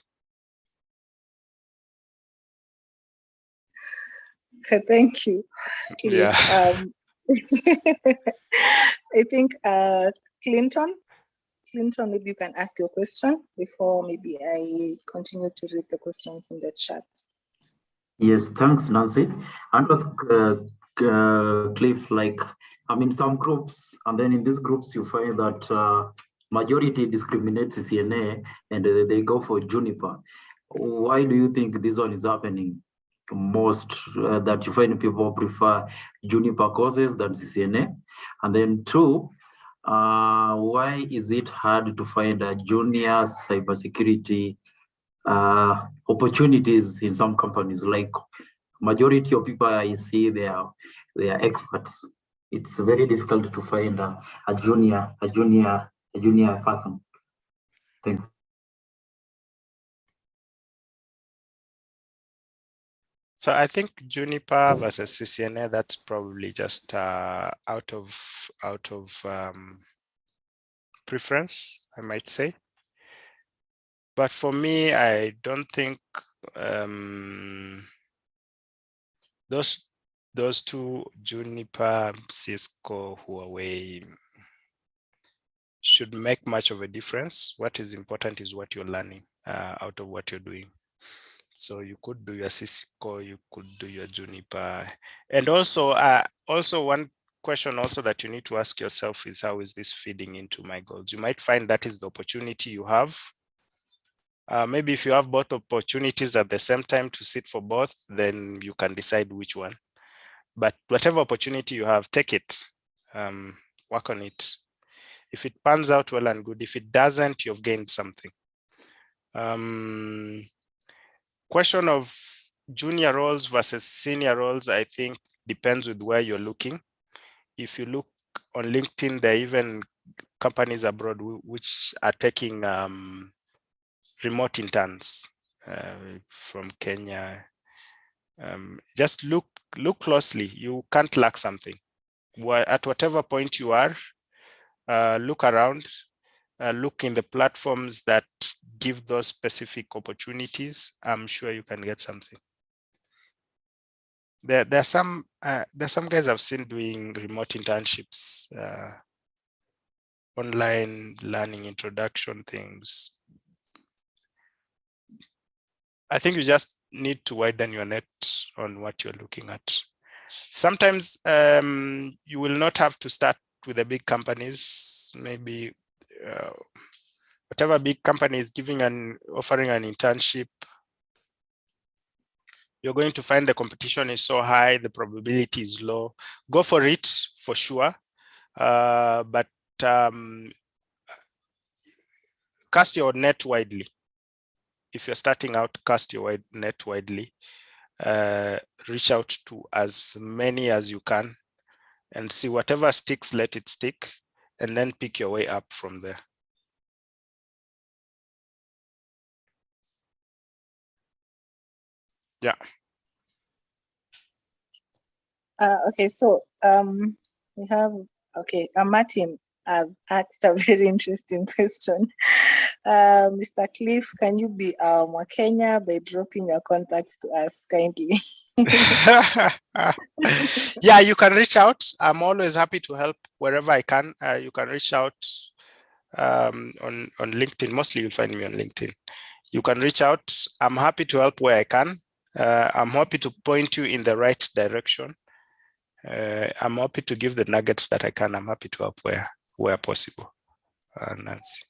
Thank you. Yeah. I think Clinton, maybe you can ask your question before maybe I continue to read the questions in the chat. Yes, thanks, Nancy. And was Cliff, like, I'm in some groups, and then in these groups you find that majority discriminates CCNA and they go for Juniper. Why do you think this one is happening most, that you find people prefer Juniper courses than CCNA? And then two, why is it hard to find a junior cybersecurity opportunities in some companies? Like majority of people I see, they are experts. It's very difficult to find a junior person. Thanks. So I think Juniper versus CCNA, that's probably just out of preference, I might say. But for me, I don't think those two, Juniper, Cisco, Huawei, should make much of a difference. What is important is what you're learning out of what you're doing. So you could do your Cisco, you could do your Juniper. And also one question also that you need to ask yourself is, how is this feeding into my goals? You might find that is the opportunity you have. Maybe if you have both opportunities at the same time to sit for both, then you can decide which one. But whatever opportunity you have, take it, work on it. If it pans out well and good, if it doesn't, you've gained something. Question of junior roles versus senior roles, I think depends with where you're looking. If you look on LinkedIn, there are even companies abroad which are taking remote interns from Kenya. Just look closely. You can't lack something. At whatever point you are, look around, look in the platforms that give those specific opportunities. I'm sure you can get something. There's some guys I've seen doing remote internships, online learning introduction things. I think you just need to widen your net on what you're looking at. Sometimes you will not have to start with the big companies. Maybe whatever big company is offering an internship, you're going to find the competition is so high, the probability is low. Go for it for sure, but cast your net widely. If you're starting out, cast your net widely. Reach out to as many as you can and see whatever sticks, let it stick, and then pick your way up from there. Yeah. Okay, so we have, Martin has asked a very interesting question. Mr. Cliff, can you be our Kenya by dropping your contacts to us kindly? Yeah, you can reach out. I'm always happy to help wherever I can. You can reach out on LinkedIn. Mostly you'll find me on LinkedIn. You can reach out. I'm happy to help where I can. I'm happy to point you in the right direction. I'm happy to give the nuggets that I can. I'm happy to help where possible. Nancy.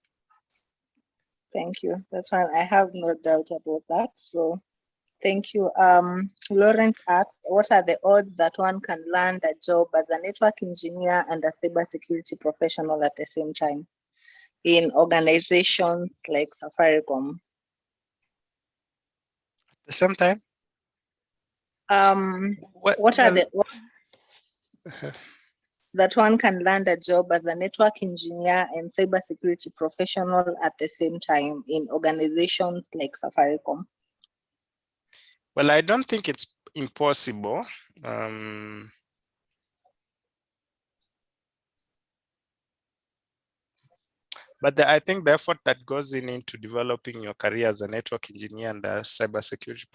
Thank you. That's fine. I have no doubt about that. So thank you. Lawrence asked, what are the odds that one can land a job as a network engineer and a cybersecurity professional at the same time in organizations like Safaricom? At the same time? What are the that one can land a job as a network engineer and cybersecurity professional at the same time in organizations like Safaricom? Well, I don't think it's impossible. But I think the effort that goes into developing your career as a network engineer and a cybersecurity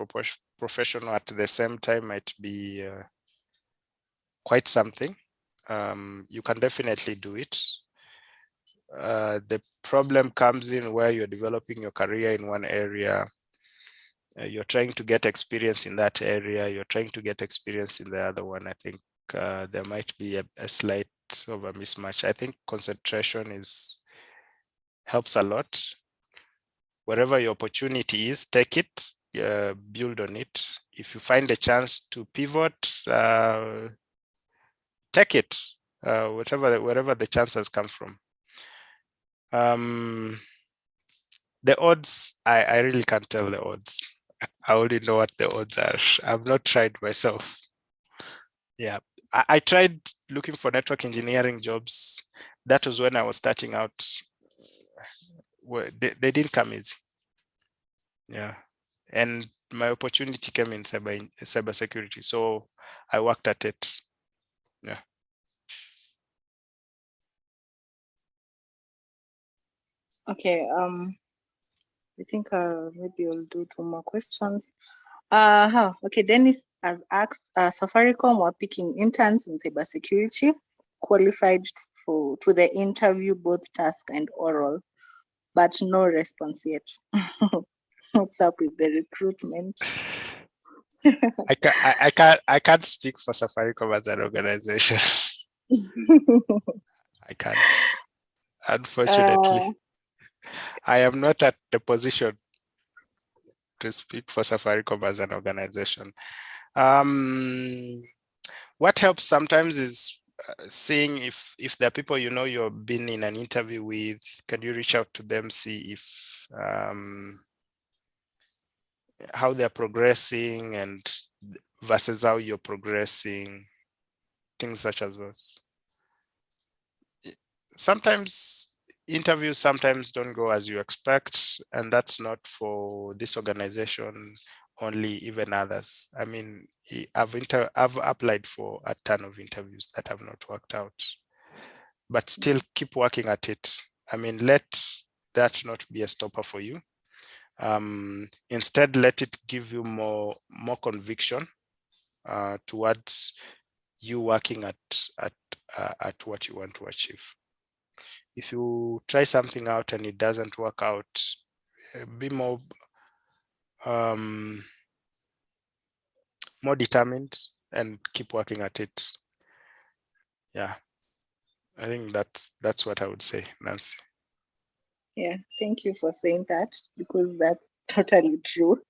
professional at the same time might be quite something. You can definitely do it. The problem comes in where you're developing your career in one area. You're trying to get experience in that area. You're trying to get experience in the other one. I think there might be a slight of a mismatch. I think concentration is helps a lot. Wherever your opportunity is, take it, build on it. If you find a chance to pivot, take it, wherever the chances come from. The odds, I really can't tell the odds. I only know what the odds are. I've not tried myself. Yeah, I tried looking for network engineering jobs. That was when I was starting out. They didn't come easy. Yeah, and my opportunity came in cybersecurity, so I worked at it. Yeah. Okay. I think maybe we'll do 2 more questions. Okay, Dennis has asked, Safaricom were picking interns in cybersecurity, qualified to the interview, both task and oral, but no response yet. What's up with the recruitment? I can't speak for Safaricom as an organization. I can't, unfortunately. I am not at the position to speak for Safaricom as an organization. What helps sometimes is seeing if there are people you've been in an interview with. Can you reach out to them, see if how they're progressing and versus how you're progressing, things such as those. Sometimes interviews don't go as you expect, and that's not for this organization only, even others. I mean, I've applied for a ton of interviews that have not worked out, but still keep working at it. I mean, let that not be a stopper for you. Instead, let it give you more conviction towards you working at what you want to achieve. If you try something out and it doesn't work out, be more determined and keep working at it. Yeah, I think that's what I would say, Nancy. Yeah, thank you for saying that, because that's totally true.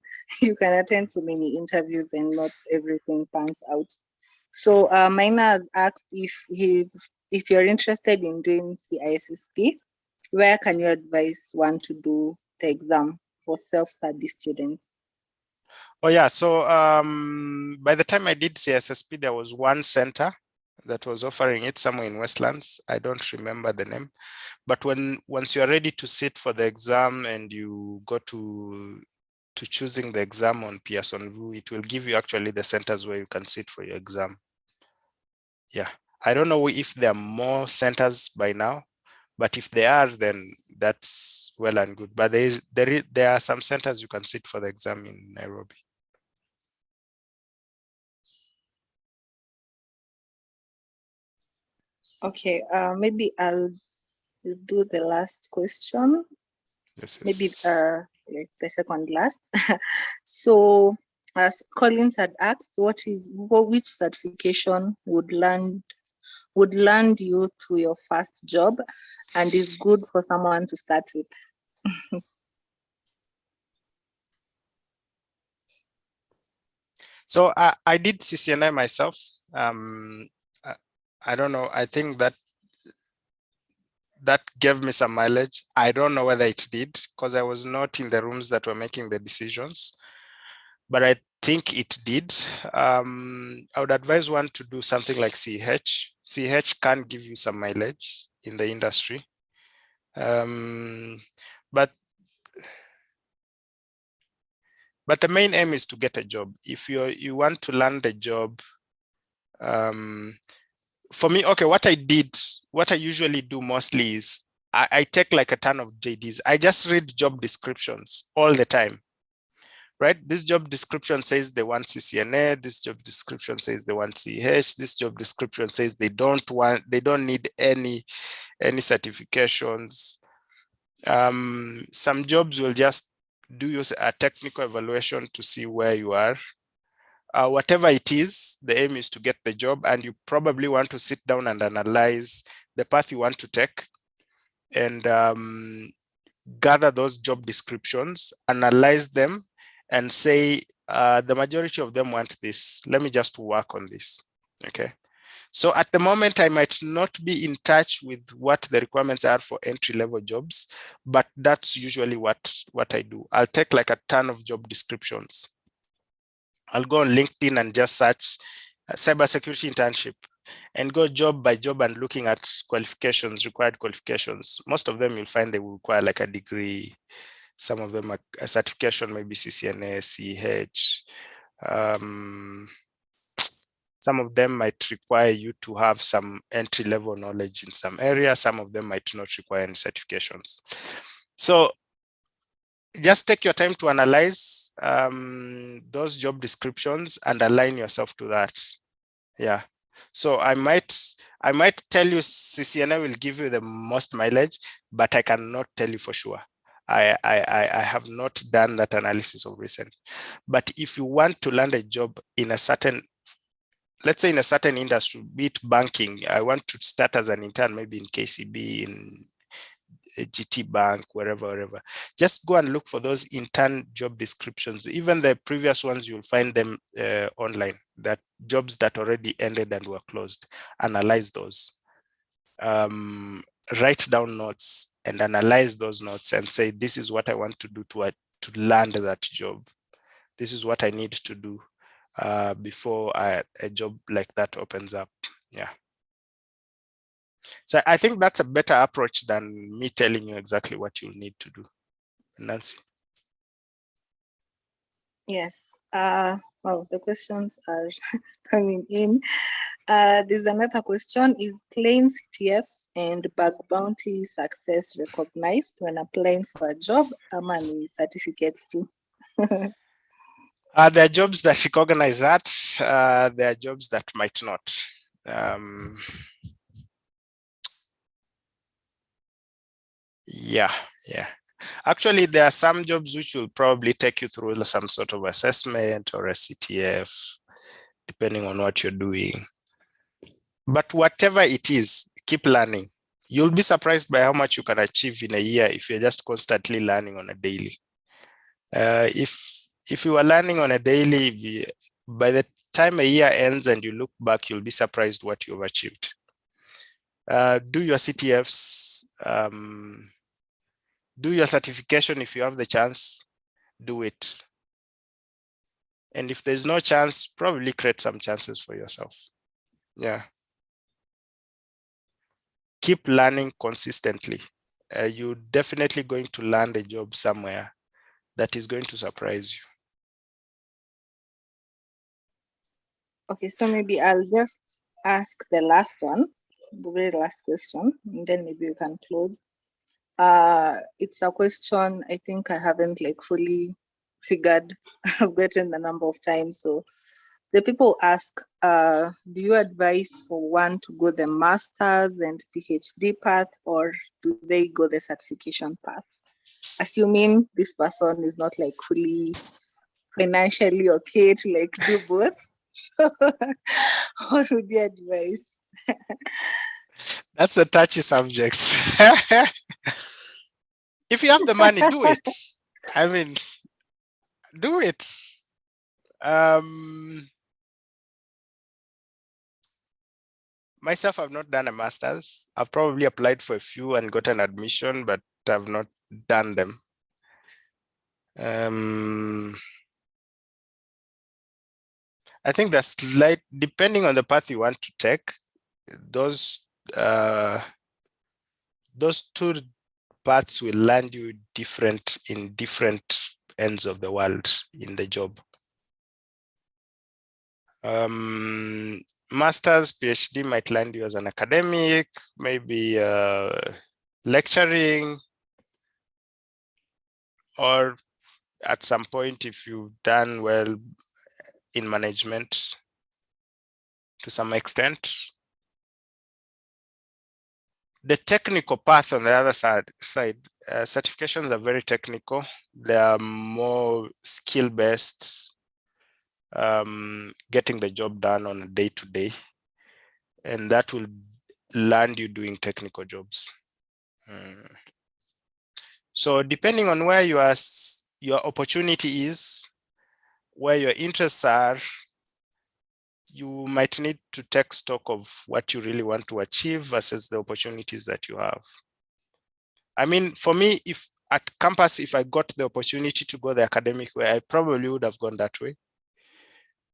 You can attend so many interviews and not everything pans out. So Maina has asked if you're interested in doing CISSP, where can you advise one to do the exam for self-study students? Oh yeah, so by the time I did CISSP, there was one center that was offering it somewhere in Westlands. I don't remember the name, but once you're ready to sit for the exam and you go to choosing the exam on Pearson VUE, it will give you actually the centers where you can sit for your exam. Yeah, I don't know if there are more centers by now, but if they are, then that's well and good. But there are some centers you can sit for the exam in Nairobi. Okay, maybe I'll do the last question. Yes. Maybe like the second last. So as Collins had asked, which certification would land you to your first job and is good for someone to start with? So I did CCNA myself. I don't know. I think that gave me some mileage. I don't know whether it did, because I was not in the rooms that were making the decisions, but I think it did. I would advise one to do something like CH. CH can give you some mileage in the industry. But the main aim is to get a job. If you want to land a job, for me, okay, what I usually do mostly is I take like a ton of JDs. I just read job descriptions all the time, right? This job description says they want CCNA. This job description says they want CH. This job description says they don't need any certifications. Some jobs will just do you a technical evaluation to see where you are. Whatever it is, the aim is to get the job, and you probably want to sit down and analyze the path you want to take. And gather those job descriptions, analyze them, and say, the majority of them want this. Let me just work on this. Okay. So at the moment, I might not be in touch with what the requirements are for entry-level jobs, but that's usually what I do. I'll take like a ton of job descriptions. I'll go on LinkedIn and just search cybersecurity internship and go job by job and looking at qualifications, required qualifications. Most of them you'll find they will require like a degree. Some of them a certification, maybe CCNA, CH. Some of them might require you to have some entry-level knowledge in some area. Some of them might not require any certifications. So just take your time to analyze those job descriptions and align yourself to that. Yeah. So I might tell you CCNA will give you the most mileage, but I cannot tell you for sure. I have not done that analysis of recent. But if you want to land a job in a certain, let's say in a certain industry, be it banking, I want to start as an intern, maybe in KCB, in GT Bank, wherever. Just go and look for those intern job descriptions. Even the previous ones, you'll find them online, that jobs that already ended and were closed. Analyze those. Write down notes and analyze those notes and say, this is what I want to do to land that job. This is what I need to do before a job like that opens up. Yeah. So I think that's a better approach than me telling you exactly what you'll need to do. Nancy. Yes. Well, the questions are coming in. There's another question. Is claim CTFs and bug bounty success recognized when applying for a job? Money certificates too. There are jobs that recognize that. There are jobs that might not. Yeah. Actually, there are some jobs which will probably take you through some sort of assessment or a CTF, depending on what you're doing. But whatever it is, keep learning. You'll be surprised by how much you can achieve in a year if you're just constantly learning on a daily. If you are learning on a daily, by the time a year ends and you look back, you'll be surprised what you've achieved. Do your CTFs, do your certification if you have the chance, do it. And if there's no chance, probably create some chances for yourself. Yeah. Keep learning consistently. You're definitely going to land a job somewhere that is going to surprise you. Okay, so maybe I'll just ask the last one, the very last question, and then maybe you can close. It's a question I think I haven't like fully figured. I've gotten a number of times. So the people ask, do you advise for one to go the master's and PhD path, or do they go the certification path? Assuming this person is not like fully financially okay to like do both. What would you advise? That's a touchy subject. If you have the money, do it. I mean, do it. Myself, I've not done a master's. I've probably applied for a few and gotten admission, but I've not done them. I think that's slight, depending on the path you want to take, those two paths will land you different in different ends of the world in the job. Master's, PhD might land you as an academic, maybe lecturing, or at some point, if you've done well in management to some extent. The technical path on the other side, certifications are very technical. They are more skill-based, getting the job done on a day-to-day, and that will land you doing technical jobs. So depending on where your opportunity is, where your interests are, you might need to take stock of what you really want to achieve versus the opportunities that you have. I mean, for me, if at campus, if I got the opportunity to go the academic way, I probably would have gone that way.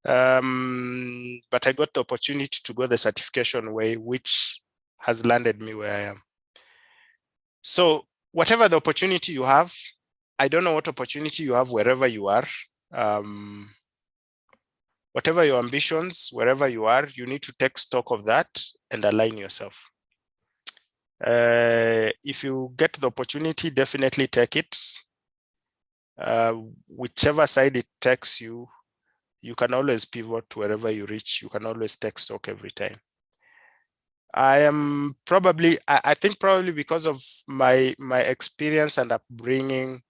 But I got the opportunity to go the certification way, which has landed me where I am. So whatever the opportunity you have, I don't know what opportunity you have wherever you are. Whatever your ambitions, wherever you are, you need to take stock of that and align yourself. If you get the opportunity, definitely take it. Whichever side it takes you, you can always pivot to wherever you reach. You can always take stock every time. I think probably because of my experience and upbringing,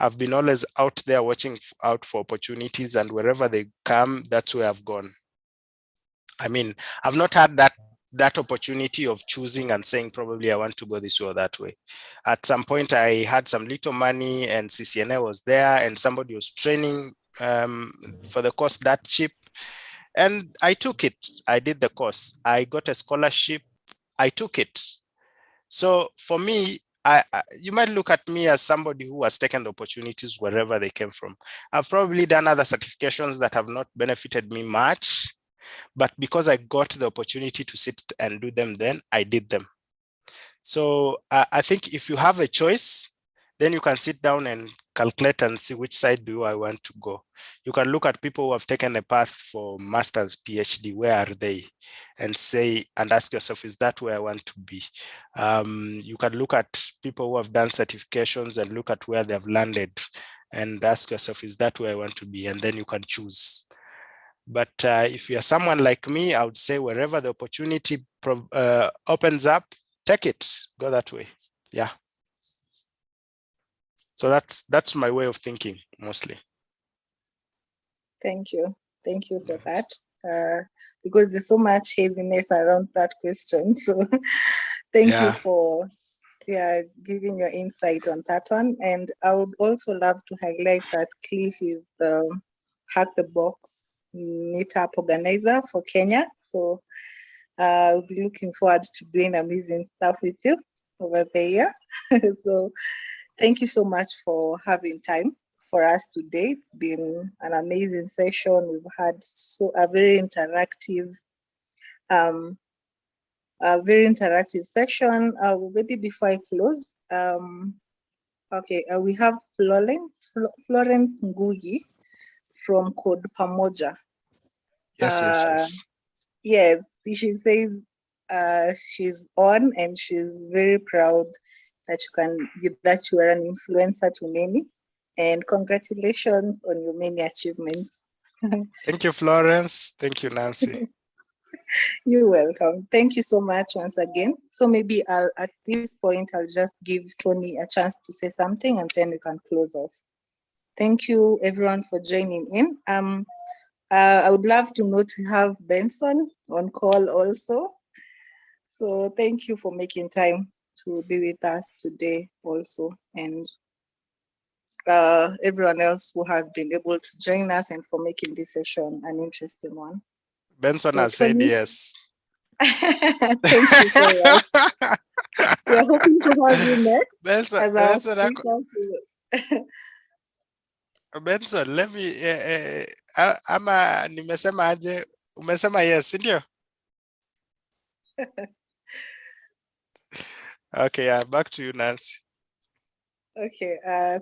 I've been always out there watching out for opportunities, and wherever they come, that's where I've gone. I mean, I've not had that opportunity of choosing and saying probably I want to go this way or that way. At some point, I had some little money and CCNA was there and somebody was training for the course that cheap. And I took it. I did the course. I got a scholarship. I took it. So for me, you might look at me as somebody who has taken the opportunities wherever they came from. I've probably done other certifications that have not benefited me much, but because I got the opportunity to sit and do them, then I did them. So I think if you have a choice, then you can sit down and calculate and see which side do I want to go. You can look at people who have taken a path for master's, PhD, where are they? And say, and ask yourself, is that where I want to be? You can look at people who have done certifications and look at where they have landed and ask yourself, is that where I want to be? And then you can choose. But if you're someone like me, I would say wherever the opportunity opens up, take it, go that way. Yeah. So that's my way of thinking mostly. Thank you. Thank you for that. Because there's so much haziness around that question. So thank you for giving your insight on that one. And I would also love to highlight that Cliff is the Hack the Box meetup organizer for Kenya. So I'll be looking forward to doing amazing stuff with you over there. So thank you so much for having time for us today. It's been an amazing session. We've had a very interactive session. Maybe before I close, we have Florence Ngugi from Code Pamoja. Yes. Yes, she says she's on and she's very proud that you are an influencer to many, and congratulations on your many achievements. Thank you, Florence. Thank you, Nancy. You're welcome. Thank you so much once again. So maybe at this point, I'll just give Tony a chance to say something and then we can close off. Thank you everyone for joining in. I would love to know to have Benson on call also. So thank you for making time to be with us today also, and everyone else who has been able to join us and for making this session an interesting one. Benson has said yes. Thank you so much. We are hoping to have you next. Benson, let me ama nimesema aje? Umesema yes, ndio? Okay, back to you, Nancy. Okay,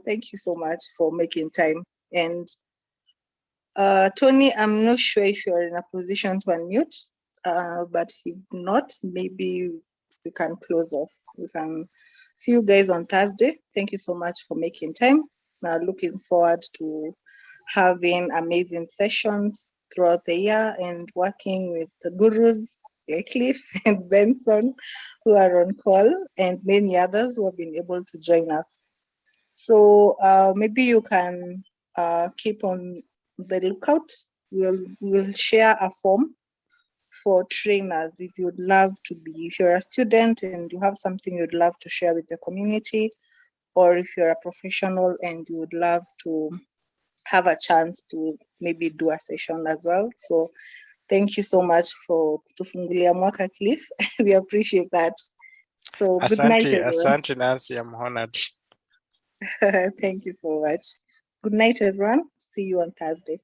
thank you so much for making time. And Tony, I'm not sure if you're in a position to unmute, but if not, maybe we can close off. We can see you guys on Thursday. Thank you so much for making time. Looking forward to having amazing sessions throughout the year and working with the gurus like Cliff and Benson who are on call and many others who have been able to join us. So maybe you can keep on the lookout. We'll share a form for trainers if you're a student and you have something you'd love to share with the community, or if you're a professional and you would love to have a chance to maybe do a session as well. So thank you so much for kutufungulia mwaka, Cliff. We appreciate that. So good night, everyone. Asante Nancy, I'm honored. Thank you so much. Good night, everyone. See you on Thursday.